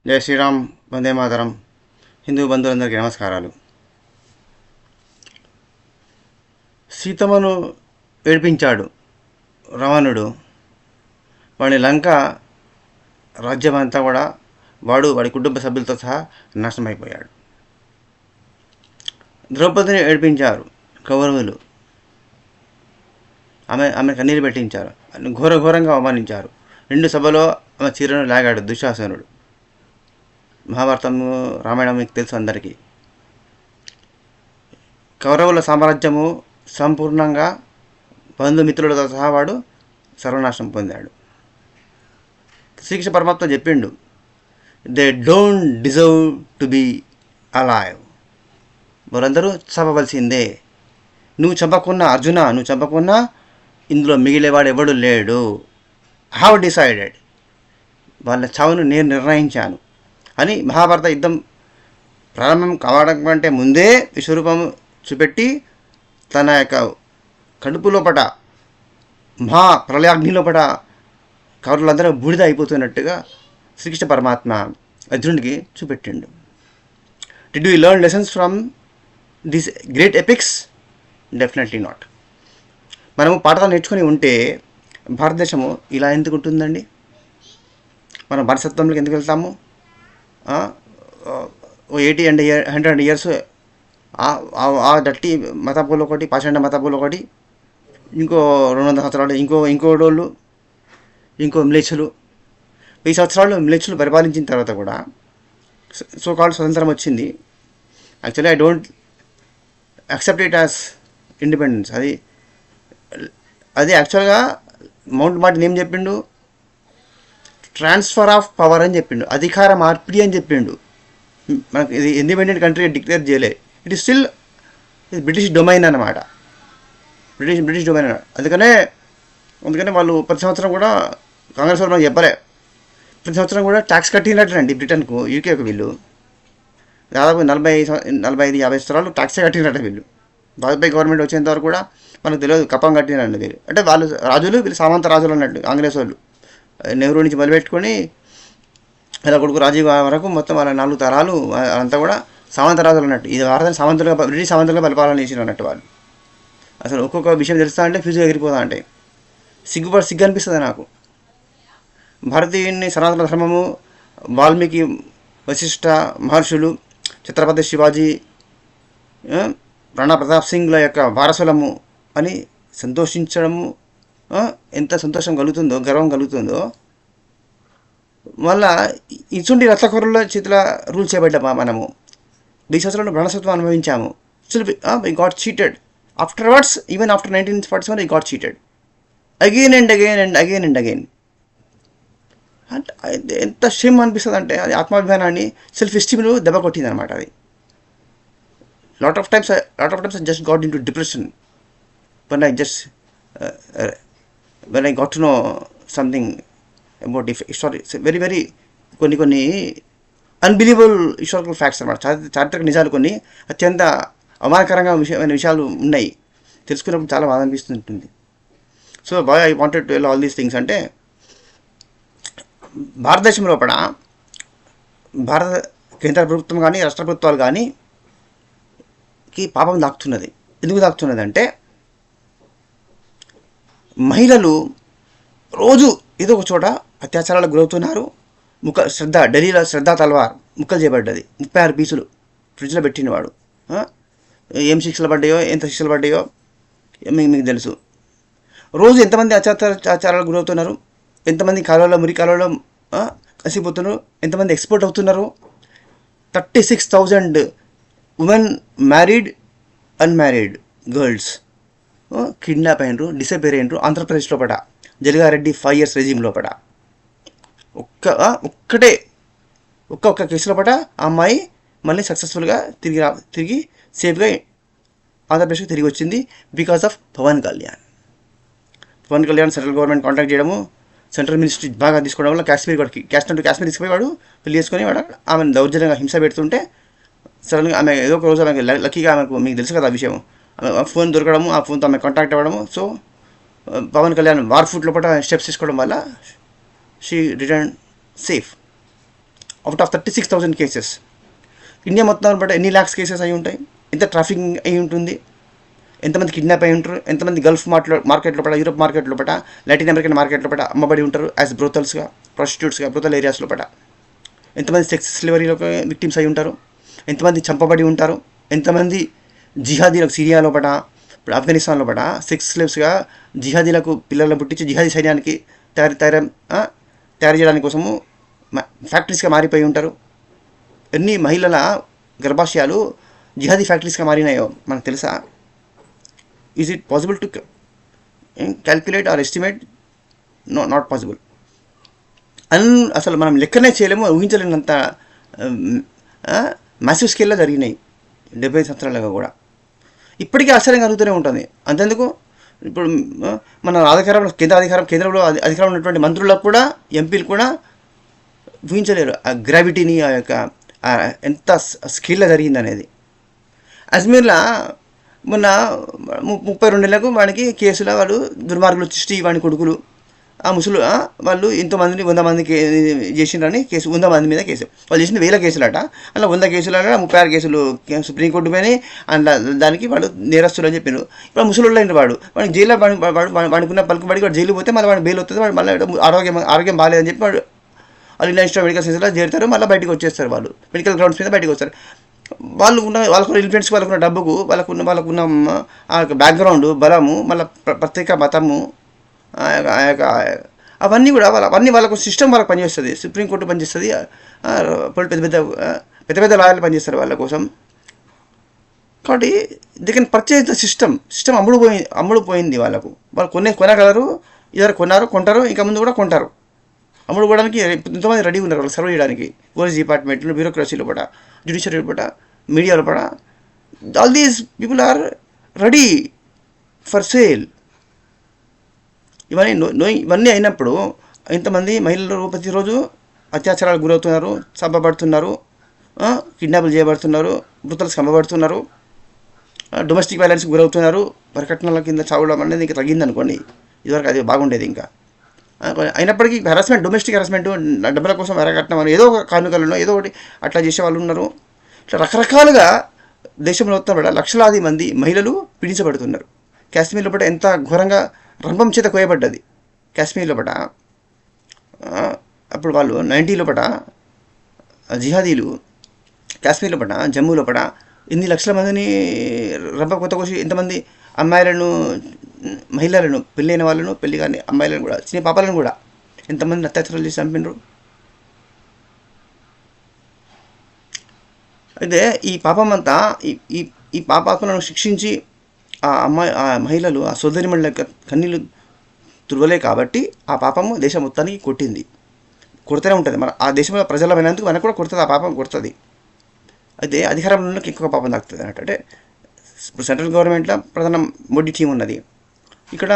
జై శ్రీరామ్, వందే మాతరం. హిందూ బంధువులందరికీ నమస్కారాలు. సీతమ్మను ఏడిపించాడు రావణుడు. వాడి లంక రాజ్యం అంతా కూడా వాడి కుటుంబ సభ్యులతో సహా నాశనం అయిపోయాడు. ద్రౌపదిని ఏడిపించారు కౌరవులు. ఆమె కన్నీరు పెట్టించారు, ఘోరంగా అవమానించారు. 2 సభలో ఆమె చీరను లాగాడు దుశ్శాసనుడు. మహాభారతము, రామాయణం మీకు తెలుసు అందరికీ. కౌరవుల సామ్రాజ్యము సంపూర్ణంగా బంధుమిత్రులతో సహా వాడు సర్వనాశనం పొందాడు. శ్రీకృష్ణ పరమాత్మ చెప్పిండు, they don't deserve to be alive. వారందరూ చంపవలసిందే. నువ్వు చంపకున్నా ఇందులో మిగిలేవాడు ఎవడు లేడు. హ్యావ్ డిసైడెడ్, వాళ్ళ చావును నేను నిర్ణయించాను అని మహాభారత యుద్ధం ప్రారంభం కావడం కంటే ముందే విశ్వరూపం చూపెట్టి తన యొక్క కడుపు లోపట మహా ప్రళయాగ్ని లోపట కౌరవులందరూ బూడిద అయిపోతున్నట్టుగా శ్రీకృష్ణ పరమాత్మ అర్జునుడికి చూపెట్టిండు. Did you learn lessons from this great epics? Definitely not. మనము పాఠాలు నేర్చుకొని ఉంటే భారతదేశము ఇలా ఎందుకు ఉంటుందండి? మనం బానిసత్వంలోకి ఎందుకు వెళ్తాము? 80 and 100 years ఆ డట్టి మతాబులు ఒకటి, పాషండ మతాబులు ఒకటి, ఇంకో 200 సంవత్సరాలు ఇంకో మిలేచ్చులు, 1000 సంవత్సరాలు మిలేచ్చులు పరిపాలించిన తర్వాత కూడా సో కాల్డ్ స్వతంత్రం వచ్చింది. Actually I don't accept it as independence. అది యాక్చువల్గా మౌంట్ బాటన్ ఏం చెప్పిండు? ట్రాన్స్ఫర్ ఆఫ్ పవర్ అని చెప్పిండు, అధికార మార్పిడి అని చెప్పిండు. మనకు ఇది ఇండిపెండెంట్ కంట్రీ డిక్లేర్ చేయలే. It is still British domain అన్నమాట. బ్రిటిష్ డొమైన్ అన్నమాట. అందుకనే వాళ్ళు ప్రతి సంవత్సరం కూడా కాంగ్రెస్ వాళ్ళు మనకు చెప్పలే, ప్రతి సంవత్సరం కూడా ట్యాక్స్ కట్టినట్టండి బ్రిటన్కు, యూకేకు. వీళ్ళు దాదాపు 45-50 సంవత్సరాలు ట్యాక్సే కట్టినట్ట వీళ్ళు. వాజ్పేయి గవర్నమెంట్ వచ్చేంత వరకు కూడా మనకు తెలియదు కప్పం కట్టినండి వీళ్ళు. అంటే వాళ్ళు రాజులు, వీళ్ళు సామంత రాజులు అన్నట్టు. కాంగ్రెస్ వాళ్ళు నెహ్రూ నుంచి మొదలుపెట్టుకొని ఇలా కొడుకు రాజీవ్ వరకు మొత్తం వాళ్ళ 4 తరాలు అంతా కూడా సామంత రాజులు అన్నట్టు. ఇది భారతాన్ని బ్రిటిష్ సామంతులుగా పరిపాలన చేసిన అన్నట్టు వాళ్ళు. అసలు ఒక్కొక్క విషయం తెలుస్తా అంటే ఫ్యూజుగా ఎగిరిపోతా అంటే సిగ్గు అనిపిస్తుంది నాకు. భారతీయుని సనాతన ధర్మము, వాల్మీకి, వశిష్ఠ మహర్షులు, ఛత్రపతి శివాజీ, రాణా ప్రతాప్ సింగ్ల యొక్క వారసులము అని సంతోషించడము ఎంత సంతోషం కలుగుతుందో, గర్వం కలుగుతుందో. మళ్ళా ఇటువంటి రథకొరుల చేతుల రూల్ చేయబడ్డా మనము 20 సంవత్సరాలు బానిసత్వం అనుభవించాము. Still we got cheated. Afterwards, even after 1947 we got cheated again and again. అంటే ఎంత షేమ్ అనిపిస్తుంది అంటే, అది ఆత్మాభిమానాన్ని, సెల్ఫ్ ఎస్టీమ్ను దెబ్బ కొట్టింది అనమాట. అది lot of times I just got into depression when I got to know something about very కొన్ని అన్బిలీవబుల్ హిస్టారికల్ ఫ్యాక్ట్స్ అనమాట. చారిత్రక నిజాలు కొన్ని అత్యంత అవమానకరంగా విషయాలు ఉన్నాయి. తెలుసుకున్నప్పుడు చాలా బాధ అనిపిస్తుంటుంది. So why I wanted to tell all these things అంటే, భారతదేశం లోపల భారత కేంద్ర ప్రభుత్వం కానీ రాష్ట్ర ప్రభుత్వాలు కానీ పాపం దాక్కుతున్నది. ఎందుకు దాక్కుతున్నది అంటే, మహిళలు రోజు ఏదో ఒక చోట అత్యాచారాలకు గురవుతున్నారు. ఢిల్లీలో శ్రద్ధా తల్వార్ ముక్కలు చేయబడ్డది, 36 పీసులు ఫ్రిడ్జ్లో పెట్టినవాడు. ఏం శిక్షలు పడ్డాయో, ఎంత శిక్షలు పడ్డాయో మీకు తెలుసు. రోజు ఎంతమంది అత్యాచారాలకు గురవుతున్నారు, ఎంతమంది మురి కాలువలో కసిపోతున్నారు, ఎంతమంది ఎక్స్పోర్ట్ అవుతున్నారు. 36,000 women, married, unmarried girls kidnap అయినరు, డిసపేర్ అయినరు ఆంధ్రప్రదేశ్ లోపల జలిగారెడ్డి 5 years రెజీమ్ లోపల. ఒక్క కేసు లోపల ఆ అమ్మాయి మళ్ళీ సక్సెస్ఫుల్గా తిరిగి సేఫ్గా ఆంధ్రప్రదేశ్కి తిరిగి వచ్చింది because of Pawan Kalyan. Central government contact చేయడము, సెంట్రల్ మినిస్ట్రీ బాగా తీసుకోవడం వల్ల కాశ్మీర్ తీసుకుపోయేవాడు, పెళ్లి చేసుకుని వాడు ఆమెను దౌర్జన్యంగా హింస పెడుతుంటే సడన్గా ఆమె ఏదో ఒక రోజు ఆమెకు లక్కీగా మీకు తెలుసు కదా ఆ విషయం, ఫోన్ దొరకడము, ఆ ఫోన్తో ఆమె కాంటాక్ట్ అవ్వడము. So Pawan Kalyan war foot లోపల స్టెప్స్ తీసుకోవడం వల్ల she return safe. Out of 36,000 cases. India మొత్తం బట్టి ఎన్ని ల్యాక్స్ కేసెస్ అయి ఉంటాయి, ఎంత ట్రాఫికింగ్ అయి ఉంటుంది, ఎంతమంది కిడ్నాప్ అయి ఉంటారు, ఎంతమంది గల్ఫ్ మార్కెట్లో పట, యూరోప్ మార్కెట్లో పట, లాటిన్ అమెరికన్ మార్కెట్లో పట అమ్మబడి ఉంటారు యాజ్ బ్రోతల్స్గా, ప్రాస్టిట్యూట్స్గా, బ్రోతల్ ఏరియాస్లో పట. ఎంతమంది సెక్స్ స్లేవరీలో విక్టిమ్స్ అయి ఉంటారు, ఎంతమంది చంపబడి ఉంటారు, ఎంతమంది జిహాదీలకు సిరియాలో పట, ఇప్పుడు ఆఫ్ఘనిస్తాన్లో పట సెక్స్ స్లేవ్స్గా జిహాదీలకు పిల్లలను పుట్టించి జిహాదీ సైన్యానికి తయారు చేయడానికి కోసము ఫ్యాక్టరీస్గా మారిపోయి ఉంటారు. ఎన్ని మహిళల గర్భాశయాలు జిహాదీ ఫ్యాక్టరీస్గా మారినాయో మనకు తెలుసా? Is it possible to calculate or estimate? Not possible. అసలు మనం లెక్కనే చేయలేము, ఊహించలేనంత మ్యాసివ్ స్కేల్లో జరిగినాయి 70 సంవత్సరాలుగా కూడా. ఇప్పటికీ ఆశ్చర్యం కలుగుతూనే ఉంటుంది. అంతెందుకు, ఇప్పుడు మన కేంద్రంలో అధికారం ఉన్నటువంటి మంత్రులకు కూడా, ఎంపీలు కూడా ఊహించలేరు ఆ గ్రావిటీని, ఆ యొక్క ఎంత స్కిల్లో జరిగింది అనేది. అజ్మీర్లో మొన్న 32 ఏళ్లకు వాడికి కేసులో వాడు దుర్మార్గులు చిష్టి వాడి కొడుకులు ఆ ముసలు వాళ్ళు ఎంతోమందిని 100 మందికి చేసిండ్రని కేసు, 100 మంది మీద కేసు. వాళ్ళు చేసింది 1000 కేసులట. అలా 100 కేసులట 36 కేసులు సుప్రీంకోర్టు పైన అండ్ దానికి వాడు నేరస్తులు అని చెప్పారు. ఇప్పుడు ముసలు అయిన వాడికి జైల్లో వాడుకున్న పలుకుబడికి వాడు జైలు పోతే మళ్ళీ వాడు బెయిల్ వస్తుంది, వాడు మళ్ళీ ఆరోగ్యం బాగాలేదని చెప్పి వాడు వాళ్ళు ఇండియన్ ఇన్స్టిట్యూట్ మెడికల్ సైన్స్లో చేరుతారు, మళ్ళీ బయటకు వచ్చేస్తారు. వాళ్ళు మెడికల్ గ్రౌండ్స్ మీద బయటకు వస్తారు. వాళ్ళకున్న ఇన్ఫ్లుయెన్స్, వాళ్ళకున్న డబ్బుకు, వాళ్ళకున్న ఆ యొక్క బ్యాక్గ్రౌండ్ బలము, మళ్ళీ ప్రత్యేక మతము, ఆ యొక్క అవన్నీ కూడా వాళ్ళకు సిస్టమ్ వాళ్ళకి పనిచేస్తుంది. సుప్రీంకోర్టు పనిచేస్తుంది, పెద్ద పెద్ద లాయర్లు పనిచేస్తారు వాళ్ళ కోసం. కాబట్టి they can purchase the system అమ్ముడు పోయింది వాళ్ళకు. వాళ్ళు కొనగలరు, ఇద్దరు కొంటారు, ఇంకా ముందు కూడా కొంటారు. అమ్ముడు పోవడానికి ఎంతోమంది రెడీ ఉన్నారు వాళ్ళు సర్వ్ చేయడానికి. పోలీస్ డిపార్ట్మెంట్లో, బ్యూరోక్రసీలో పడ, జ్యుడిషియరీలో పడ, మీడియాలో పడ, all these people are ready for sale. ఇవన్నీ అయినప్పుడు ఇంతమంది మహిళలు ప్రతిరోజు అత్యాచారాలకు గురవుతున్నారు, చంపబడుతున్నారు, కిడ్నాపులు చేయబడుతున్నారు, మృతులకు చంపబడుతున్నారు, డొమెస్టిక్ వైలెన్స్కి గురవుతున్నారు. వరకట్నాల కింద చావడం అనేది ఇంకా తగ్గిందనుకోండి, ఇదివరకు అది బాగుండేది. ఇంకా అయినప్పటికీ హెరాస్మెంట్, డొమెస్టిక్ హెరాస్మెంట్, డబ్బుల కోసం వరకట్నం అని ఏదో ఒక కానుకలను ఏదో ఒకటి అట్లా చేసే వాళ్ళు ఉన్నారు. ఇట్లా రకరకాలుగా దేశంలో మొత్తం కూడా లక్షలాది మంది మహిళలు పీడించబడుతున్నారు. కాశ్మీర్ లోపల ఎంత ఘోరంగా రంపం చేత కోయబడ్డది కాశ్మీర్ లోపల. అప్పుడు వాళ్ళు 90 లోపల జిహాదీలు కాశ్మీర్ లోపల, జమ్మూ లోపల ఇన్ని లక్షల మందిని రంప కొత్త కోసి ఎంతమంది అమ్మాయిలను, మహిళలను, పెళ్ళైన వాళ్ళను, పెళ్లి కానీ అమ్మాయిలను కూడా, చిన్న పాపాలను కూడా ఎంతమంది అత్యాచారాలు చేసి చంపినరు. అయితే ఈ పాపం అంతా ఈ పాపాత్మలను శిక్షించి ఆ మహిళలు, ఆ సోదరిమణుల యొక్క కన్నీళ్ళు తుడవలే కాబట్టి ఆ పాపము దేశం మొత్తానికి కొట్టింది, కొడుతూనే ఉంటుంది. మన ఆ దేశంలో ప్రజలమైనందుకు మనకు కూడా కొడుతుంది, ఆ పాపం కొడుతుంది. అయితే అధికారంలో ఎక్కువ పాపం తాకుతుంది అన్నట్టు. అంటే ఇప్పుడు సెంట్రల్ గవర్నమెంట్లో ప్రధాన మోడీ టీం ఉన్నది. ఇక్కడ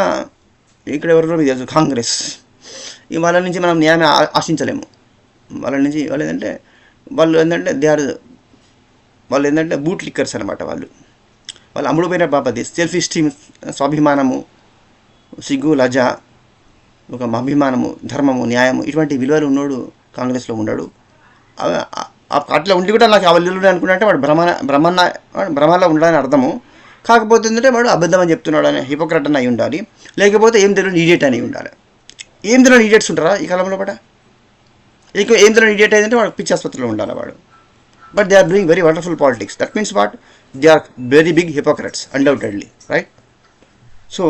ఎవరిలో మీకు తెలుసు, కాంగ్రెస్. వాళ్ళ నుంచి మనం న్యాయం ఆశించలేము. వాళ్ళ నుంచి వాళ్ళు ఏంటంటే బూట్ లిక్కర్స్ అనమాట. వాళ్ళు అమ్ముడుపోయిన బాపతి, సెల్ఫ్ ఎస్టీమ్, స్వాభిమానము, సిగ్గు, లజ్జ, ఒక అభిమానము, ధర్మము, న్యాయము, ఇటువంటి విలువలు ఉన్నోడు కాంగ్రెస్లో ఉన్నాడు. అట్లా ఉండి కూడా నాకు ఆ విలువలు అనుకుంటే వాడు భ్రమలో ఉండాలని అర్థము. కాకపోతే ఏంటంటే వాడు అబద్ధం అని చెప్తున్నాడు అని, హిపోక్రట్ అని అయి ఉండాలి, లేకపోతే ఏం తెలియని ఈడియట్ అని ఉండాలి. ఏం తెలియని ఈడియట్స్ ఉంటారా ఈ కాలంలో పట? ఏం తెలియని ఈడియట్ అయిందంటే వాడు పిచ్చి ఆసుపత్రిలో ఉండాలి వాడు. But they are doing very wonderful politics. That means what? They are very big hypocrites undoubtedly, right? So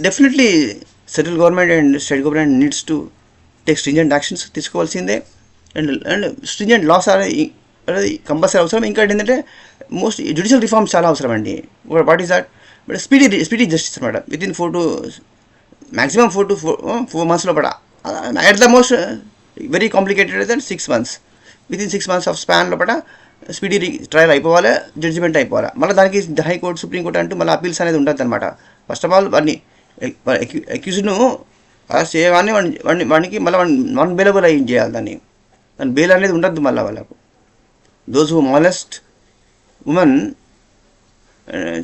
definitely central government and state government needs to take stringent actions తీసుకోవాల్సిందే. అండ్ స్ట్రింజెంట్ లాస్ అనేది compulsory అవసరం. ఇంకా ఏంటంటే most judicial reforms చాలా అవసరం అండి. What is that? But speedy justice అనమాట. Within 4 to maximum 4 to 4 months లోపల. At the most very complicated అయితే 6 months. Within 6 months of span లోపల స్పీడీ ట్రయల్ అయిపోవాలి, జడ్జిమెంట్ అయిపోవాలి. మళ్ళీ దానికి హైకోర్టు, సుప్రీంకోర్టు అంటూ మళ్ళీ అపీల్స్ అనేది ఉంటుంది అనమాట. ఫస్ట్ ఆఫ్ ఆల్ అక్యూజ్డ్ను అరెస్ట్ చేయగానే వాడికి మళ్ళీ నాన్ బెయిలబుల్ అయ్యి చేయాలి. దాన్ని బెయిల్ అనేది ఉండద్దు మళ్ళీ వాళ్ళకు. Those who molest women,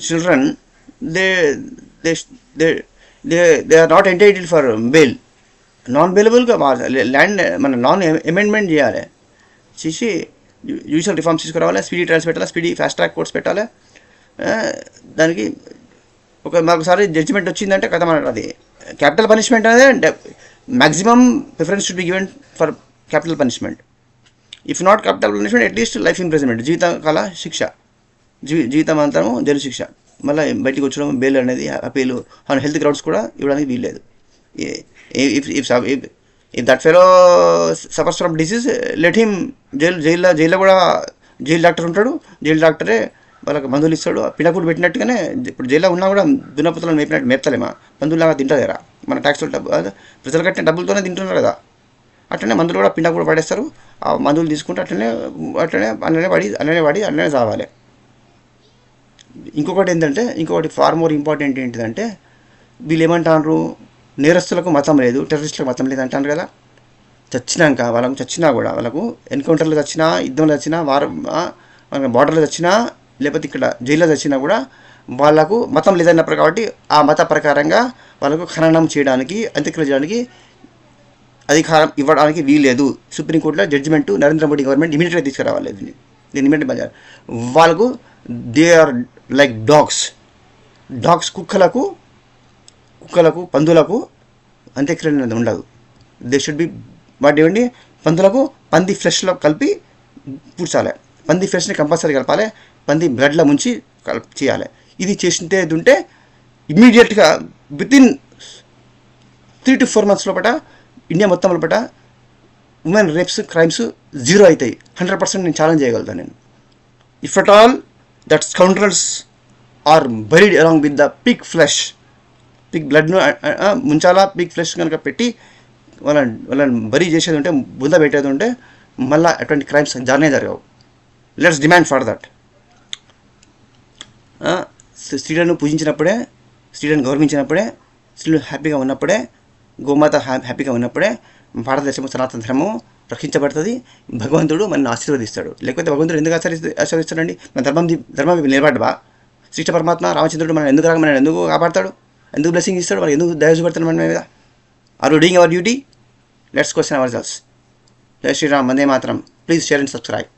children, they are not entitled for bail. Non బెయిలబుల్గా ల్యాండ్ మన నాన్ అమెండ్మెంట్ చేయాలి, చేసి జ్యుడిషియల్ రిఫార్మ్స్ తీసుకురావాలి, స్పీడీ ట్రయల్స్ పెట్టాలి, స్పీడీ ఫాస్ట్ ట్రాక్ కోర్ట్స్ పెట్టాలి. దానికి మాకుసారి జడ్జిమెంట్ వచ్చిందంటే కదా మన అది క్యాపిటల్ పనిష్మెంట్ అనేది maximum preference should be given for capital punishment. If not capital punishment at least life imprisonment, జీవితకాల శిక్ష, జీవితాంతరము జైలు శిక్ష. మళ్ళీ బయటికి వచ్చడం బెయిల్ అనేది అపీలు ఆన్ హెల్త్ గ్రౌండ్స్ కూడా ఇవ్వడానికి వీల్లేదు. If that fellow suffers from disease let him జైల్లో కూడా జైలు డాక్టర్ ఉంటాడు, జైలు డాక్టరే వాళ్ళకి మందులు ఇస్తాడు. పిడకూడు పెట్టినట్టుగానే ఇప్పుడు జైల్లో ఉన్నా కూడా దున్నపుతులను మేపుతలేమా, మందులాగా తింటారా, మన ట్యాక్స్లో ప్రజలు కట్టిన డబ్బులతోనే తింటున్నారు కదా. అట్లనే మందులు కూడా పిండా కూడా పడేస్తారు. ఆ మందులు తీసుకుంటే అట్లనే అట్లనే చావాలి. ఇంకొకటి ఫార్ మోర్ ఇంపార్టెంట్ ఏంటిదంటే, వీళ్ళు ఏమంటారు, నేరస్తులకు మతం లేదు, టెర్రరిస్టులకు మతం లేదు అంటారు కదా. చచ్చినాక వాళ్ళకు చచ్చినా కూడా, వాళ్ళకు ఎన్కౌంటర్లో చచ్చినా, యుద్ధంలో చచ్చినా, బార్డర్లో చచ్చినా, లేకపోతే ఇక్కడ జైల్లో చచ్చినా కూడా వాళ్ళకు మతం లేదన్నప్పుడు కాబట్టి ఆ మత ప్రకారంగా వాళ్ళకు ఖననం చేయడానికి, అంత్యక్రియలు చేయడానికి అధికారం ఇవ్వడానికి వీల్లేదు. సుప్రీంకోర్టులో జడ్జిమెంటు నరేంద్ర మోడీ గవర్నమెంట్ ఇమీడియట్గా తీసుకురావాలి. దీన్ని ఇమీడియట్ బజార్ వాళ్ళకు దే ఆర్ లైక్ డాగ్స్ కుక్కలకు పందులకు అంత్యక్రియలు అనేది ఉండదు. దే షుడ్ బి వాటి ఏమండి, పందులకు పంది ఫ్లెష్లో కలిపి పూడ్చాలి, పంది ఫ్లెష్ని కంపల్సరీ కలపాలి, పంది బ్లడ్లో ముంచి చేయాలి. ఇది చేసింటే ఉంటే ఇమ్మీడియట్గా వితిన్ 3 to 4 months లోపల ఇండియా మొత్తం లోపల ఉమెన్ రేప్స్ క్రైమ్స్ 0 అవుతాయి. 100% నేను ఛాలెంజ్ చేయగలుగుతాను నేను. If at all that scoundrels are buried along with the pig flesh, pig బ్లడ్ను ముంచాలా, పిగ్ ఫ్లెష్ కనుక పెట్టి వాళ్ళని బరీ చేసేది ఉంటే, బుంద పెట్టేది ఉంటే మళ్ళీ అటువంటి క్రైమ్స్ జరగవు. Let's demand for that. స్త్రీలను పూజించినప్పుడే, స్త్రీలను గౌరవించినప్పుడే, స్త్రీలు హ్యాపీగా ఉన్నప్పుడే, గోమాత హ్యాపీగా ఉన్నప్పుడే భారతదేశము సనాతన ధర్మము రక్షించబడుతుంది. భగవంతుడు మనల్ని ఆశీర్వదిస్తాడు. లేకపోతే భగవంతుడు ఎందుకు ఆశీర్వదిస్తాడండి? మన ధర్మం నిలబడ్డవా? శ్రీకృష్ణ పరమాత్మ రామచంద్రుడు మనల్ని ఎందుకు కాపాడతాడు, ఎందుకు బ్లెస్సింగ్ ఇస్తాడు, మనం ఎందుకు దయ చూపెడతాడు మన మీద? Are you doing our duty? Let's question our selves. జై Shri Ram, Vande Mataram. Please share and subscribe.